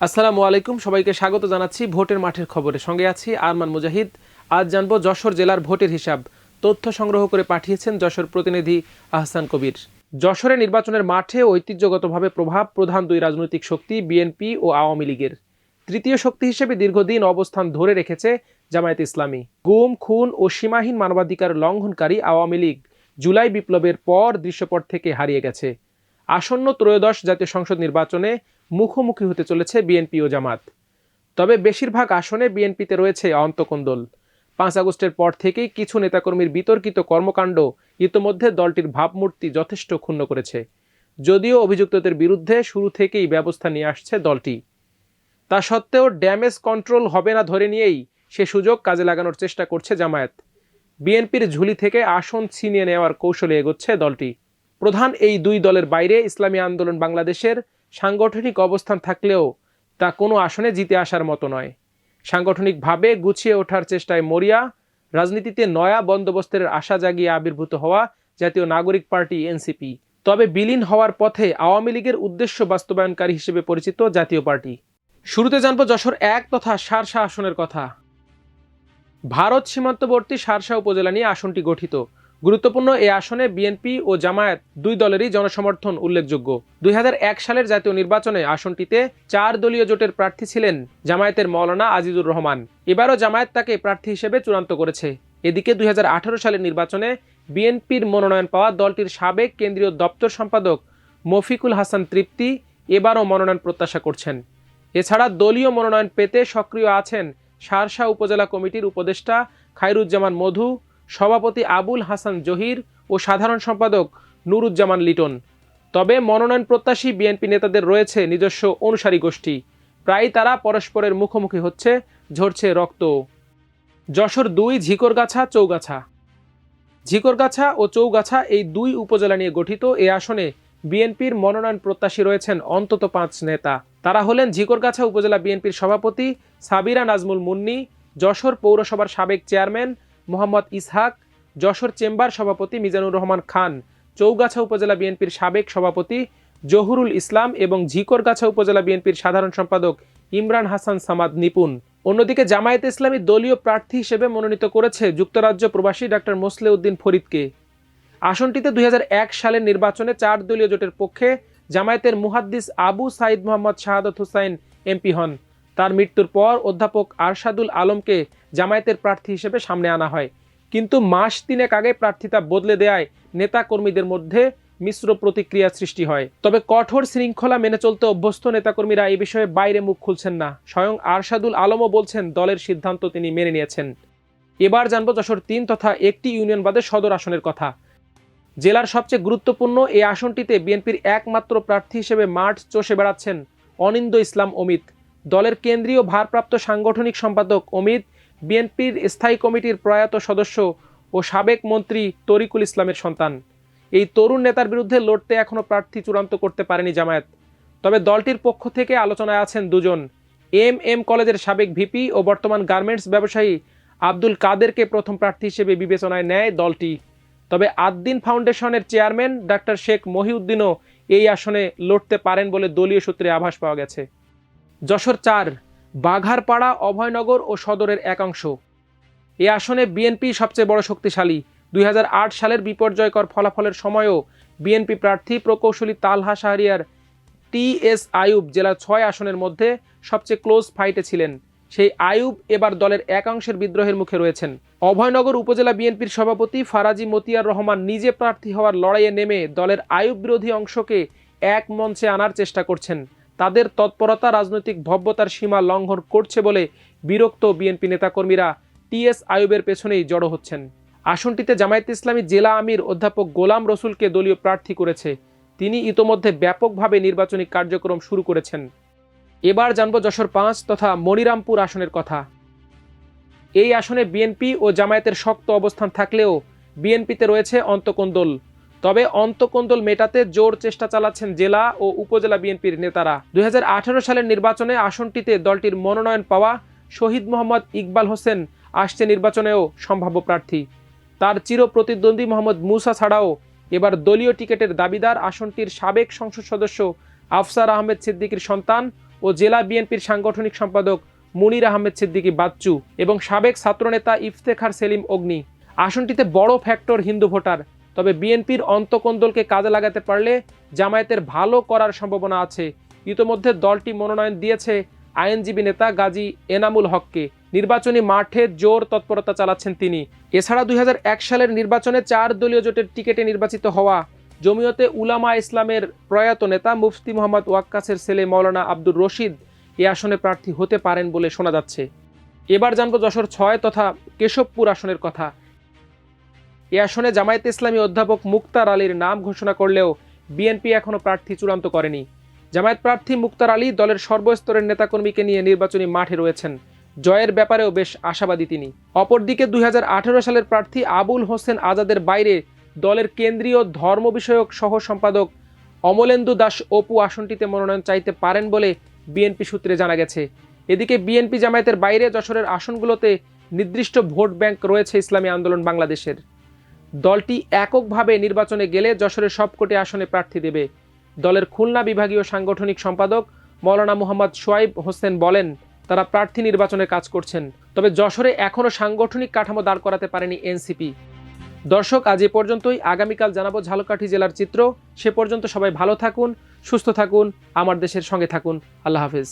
আসসালামু আলাইকুম, সবাইকে স্বাগত জানাচ্ছি ভোটের মাঠের খবরে। সঙ্গে আছি আরমান মুজাহিদ। আজ জানবো যশোর জেলার ভোটের হিসাব। তথ্য সংগ্রহ করে পাঠিয়েছেন যশোর প্রতিনিধি আহসান কবির। যশোরে নির্বাচনের মাঠে ঐতিহ্যগতভাবে প্রধান দুই রাজনৈতিক শক্তি বিএনপি ও আওয়ামী লীগের। তৃতীয় শক্তি হিসেবে দীর্ঘদিন অবস্থান ধরে রেখেছে জামায়াতে ইসলামী। গুম, খুন ও সীমাহীন মানবাধিকার লঙ্ঘনকারী আওয়ামী লীগ জুলাই বিপ্লবের পর দৃশ্যপট থেকে হারিয়ে গেছে। আসন্ন ত্রয়োদশ জাতীয় সংসদ নির্বাচনে মুখোমুখি হতে চলেছে বিএনপি ও জামাত। তবে বেশিরভাগ আসনে বিএনপিতে রয়েছে অন্তকোন্দল। 5 আগস্টের পর থেকেই কিছু নেতাকর্মীর বিতর্কিত কর্মকাণ্ড ইতোমধ্যে দলটির ভাবমূর্তি যথেষ্ট ক্ষুণ্ণ করেছে। যদিও অভিযুক্তদের বিরুদ্ধে শুরু থেকেই ব্যবস্থা নিয়ে আসছে দলটি, তা সত্ত্বেও ড্যামেজ কন্ট্রোল হবে না ধরে নিয়েই সে সুযোগ কাজে লাগানোর চেষ্টা করছে জামায়াত। বিএনপির ঝুলি থেকে আসন ছিনিয়ে নেওয়ার কৌশলে এগোচ্ছে দলটি। প্রধান এই দুই দলের বাইরে ইসলামী আন্দোলন বাংলাদেশের সাংগঠনিক অবস্থান থাকলেও তা কোনো আসনে জিতে আসার মতো নয়। সাংগঠনিকভাবে গুছিয়ে ওঠার চেষ্টায় মরিয়া, রাজনীতিতে নয়া বন্দোবস্তের আশা জাগিয়ে আবির্ভূত হওয়া জাতীয় নাগরিক পার্টি এনসিপি। তবে বিলীন হওয়ার পথে আওয়ামী লীগের উদ্দেশ্য বাস্তবায়নকারী হিসেবে পরিচিত জাতীয় পার্টি। শুরুতে জানবো যশোর 1 তথা শার্শা আসনের কথা। ভারত সীমান্তবর্তী শার্শা উপজেলা নিয়ে আসনটি গঠিত। গুরুত্বপূর্ণ এই আসনে বিএনপি ও জামায়াত দুই দলেরই জনসমর্থন উল্লেখযোগ্য। 2001 সালের জাতীয় নির্বাচনে আসনটিতে 4 দলীয় জোটের প্রার্থী ছিলেন জামায়াতের মাওলানা আজিজুর রহমান। এবারও জামায়াত তাকে প্রার্থী হিসেবে চূড়ান্ত করেছে। এদিকে 2018 সালের নির্বাচনে বিএনপির মনোনয়ন পাওয়া দলটির সাবেক কেন্দ্রীয় দপ্তর সম্পাদক মফিকুল হাসান তৃপ্তি এবারও মনোনয়ন প্রত্যাশা করছেন। এছাড়া দলীয় মনোনয়ন পেতে সক্রিয় আছেন শার্শা উপজেলা কমিটির উপদেষ্টা খায়রুজ্জামান মধু, সভাপতি আবুল হাসান জহির ও সাধারণ সম্পাদক নুরুজ্জামান লিটন। তবে মনোনয়ন প্রত্যাশী বিএনপি নেতাদের রয়েছে নিজস্ব অনুসারী গোষ্ঠী। প্রায় তারা পরস্পরের মুখোমুখি হচ্ছে, ঝরছে রক্ত। যশোর 2 ঝিকরগাছা চৌগাছা। ঝিকরগাছা ও চৌগাছা এই দুই উপজেলা নিয়ে গঠিত এ আসনে বিএনপির মনোনয়ন প্রত্যাশী রয়েছেন অন্তত 5 নেতা। তারা হলেন ঝিকরগাছা উপজেলা বিএনপির সভাপতি সাবিরা নাজমুল মুন্নি, যশোর পৌরসভার সাবেক চেয়ারম্যান মোহাম্মদ ইসহাক, যশোর চেম্বার সভাপতি মিজানুর রহমান খান, চৌগাছা উপজেলা বিএনপির সাবেক সভাপতি জহুরুল ইসলাম এবং ঝিকরগাছা উপজেলা বিএনপির সাধারণ সম্পাদক ইমরান হাসান সামাদ নিপুণ। অন্যদিকে জামায়াতে ইসলামী দলীয় প্রার্থী হিসেবে মনোনীত করেছে যুক্তরাজ্য প্রবাসী ডাক্তার মোসলেউদ্দিন ফরিদকে। আসনটিতে 2001 সালের নির্বাচনে 4 দলীয় জোটের পক্ষে জামায়াতের মুহাদ্দিস আবু সাইদ মোহাম্মদ শাহাদত হুসাইন এমপি হন। তার মৃত্যুর পর অধ্যাপক আরশাদুল আলমকে জামায়াতের প্রার্থী হিসেবে সামনে আনা হয়, কিন্তু মাস 3 আগে প্রার্থিতা বদলে দেয়ায় নেতা কর্মীদের মধ্যে মিশ্র প্রতিক্রিয়া সৃষ্টি হয়। তবে কঠোর শৃঙ্খলা মেনে চলতে অভ্যস্ত নেতাকর্মীরা এই বিষয়ে বাইরে মুখ খুলছেন না। স্বয়ং আরশাদুল আলমও বলছেন দলের সিদ্ধান্ত তিনি মেনে নিয়েছেন। এবার জানবো যশোর 3 তথা একটি ইউনিয়ন বাদে সদর আসনের কথা। জেলার সবচেয়ে গুরুত্বপূর্ণ এই আসনটিতে বিএনপির একমাত্র প্রার্থী হিসেবে মাঠ চষে বেড়াচ্ছেন অনিন্দ ইসলাম অমিত। দলের কেন্দ্রীয় ভারপ্রাপ্ত সাংগঠনিক সম্পাদক অমিত বিএনপির স্থায়ী কমিটির প্রয়াত সদস্য ও সাবেক মন্ত্রী তরিকুল ইসলামের সন্তান। এই তরুণ নেতার বিরুদ্ধে লড়তে এখনও প্রার্থী চূড়ান্ত করতে পারেনি জামায়াত। তবে দলটির পক্ষ থেকে আলোচনায় আছেন দুজন। এম কলেজের সাবেক ভিপি ও বর্তমান গার্মেন্টস ব্যবসায়ী আব্দুল কাদেরকে প্রথম প্রার্থী হিসেবে বিবেচনায় নেয় দলটি। তবে আদ্দিন ফাউন্ডেশনের চেয়ারম্যান ডাক্তার শেখ মহিউদ্দিনও এই আসনে লড়তে পারেন বলে দলীয় সূত্রে আভাস পাওয়া গেছে। যশোর 4 বাঘারপাড়া, অভয়নগর ও সদরের একাংশ। এই আসনে বিএনপি সবচেয়ে বড় শক্তিশালী। 2008 সালের বিপর্যয়কর ফলাফলের সময়ও বিএনপি প্রার্থী প্রকৌশলী তালহা শাহরিয়ার টিএস আইয়ুব জেলার 6 আসনের মধ্যে সবচেয়ে ক্লোজ ফাইটে ছিলেন। সেই আইয়ুব এবার দলের একাংশের বিদ্রোহের মুখে রয়েছেন। অভয়নগর উপজেলা বিএনপির সভাপতি ফারাজি মতিয়ার রহমান নিজে প্রার্থী হওয়ার লড়াইয়ে নেমে দলের আইয়ুব বিরোধী অংশকে এক মঞ্চে আনার চেষ্টা করছেন। তাদের তৎপরতা রাজনৈতিক ভব্যতার সীমা লঙ্ঘন করছে বলে বিরক্ত বিএনপি নেতাকর্মীরা টিএস আইয়ুবের পেছনেই জড়ো হচ্ছেন। আসনটিতে জামায়াতে ইসলামী জেলা আমির অধ্যাপক গোলাম রসুলকে দলীয় প্রার্থী করেছে। তিনি ইতোমধ্যে ব্যাপকভাবে নির্বাচনী কার্যক্রম শুরু করেছেন। এবার জানবো যশোর 5 তথা মনিরামপুর আসনের কথা। এই আসনে বিএনপি ও জামায়াতের শক্ত অবস্থান থাকলেও বিএনপিতে রয়েছে অন্তকোন্দল। তবে অন্তকোন্দল মেটাতে জোর চেষ্টা চালাচ্ছেন জেলা ও উপজেলা বিএনপির নেতারা। 2018 সালের নির্বাচনে আসনটিতে দলটির মনোনয়ন পাওয়া শহীদ মোহাম্মদ ইকবাল হোসেন আসছে নির্বাচনেও সম্ভাব্য প্রার্থী। তার চির প্রতিদ্বন্দ্বী মোহাম্মদ মুসা ছাড়াও এবার দলীয় টিকেটের দাবিদার আসনটির সাবেক সংসদ সদস্য আফসার আহমেদ সিদ্দিকীর সন্তান ও জেলা বিএনপির সাংগঠনিক সম্পাদক মুনির আহমেদ সিদ্দিকী বাচ্চু এবং সাবেক ছাত্রনেতা ইফতেখার সেলিম অগ্নি। আসনটিতে বড় ফ্যাক্টর হিন্দু ভোটার, তবে বিএনপির অন্তকোন্দলকে কাজে লাগাতে পারলে জামায়াতের ভালো করার সম্ভাবনা আছে। ইতোমধ্যে দলটি মনোনয়ন দিয়েছে আইনজীবী নেতা গাজী এনামুল হককে। নির্বাচনী মাঠে জোর তৎপরতা চালাচ্ছেন তিনি। এছাড়া 2001 সালের নির্বাচনে 4 দলীয় জোটের টিকিটে নির্বাচিত হওয়া জমিয়তে উলামা ইসলামের প্রয়াত নেতা মুফতি মোহাম্মদ ওয়াক্কাসের ছেলে মাওলানা আব্দুর রশিদ এ আসনে প্রার্থী হতে পারেন বলে শোনা যাচ্ছে। এবার জানবো যশোর 6 তথা কেশবপুর আসনের কথা। এ আসনে জামায়াতে ইসলামী অধ্যাপক মুক্তার আলীর নাম ঘোষণা করলেও বিএনপি এখনো প্রার্থী চূড়ান্ত করেনি। জামায়াত প্রার্থী মুক্তার আলী দলের সর্বস্তরের নেতাকর্মীকে নিয়ে নির্বাচনী মাঠে রয়েছেন। জয়ের ব্যাপারেও বেশ আশাবাদী তিনি। অপরদিকে 2018 সালের প্রার্থী আবুল হোসেন আজাদের বাইরে দলের কেন্দ্রীয় ধর্ম বিষয়ক সহ সম্পাদক অমলেন্দু দাস অপু আসনটিতে মনোনয়ন চাইতে পারেন বলে বিএনপি সূত্রে জানা গেছে। এদিকে বিএনপি জামায়াতের বাইরে যশোরের আসনগুলোতে নির্দিষ্ট ভোট ব্যাংক রয়েছে ইসলামী আন্দোলন বাংলাদেশের। দলটি এককভাবে নির্বাচনে গেলে যশোরের সবকটি আসনে প্রার্থী দেবে। দলের খুলনা বিভাগীয় সাংগঠনিক সম্পাদক মাওলানা মুহাম্মদ সোয়াইব হোসেন বলেন, তারা প্রার্থী নির্বাচনের কাজ করছেন, তবে যশোরে এখনও সাংগঠনিক কাঠামো দাঁড় করাতে পারেনি এনসিপি। দর্শক, আজ এ পর্যন্তই। আগামীকাল জানাবো ঝালকাঠি জেলার চিত্র। সে পর্যন্ত সবাই ভালো থাকুন, সুস্থ থাকুন, আমার দেশের সঙ্গে থাকুন। আল্লাহ হাফেজ।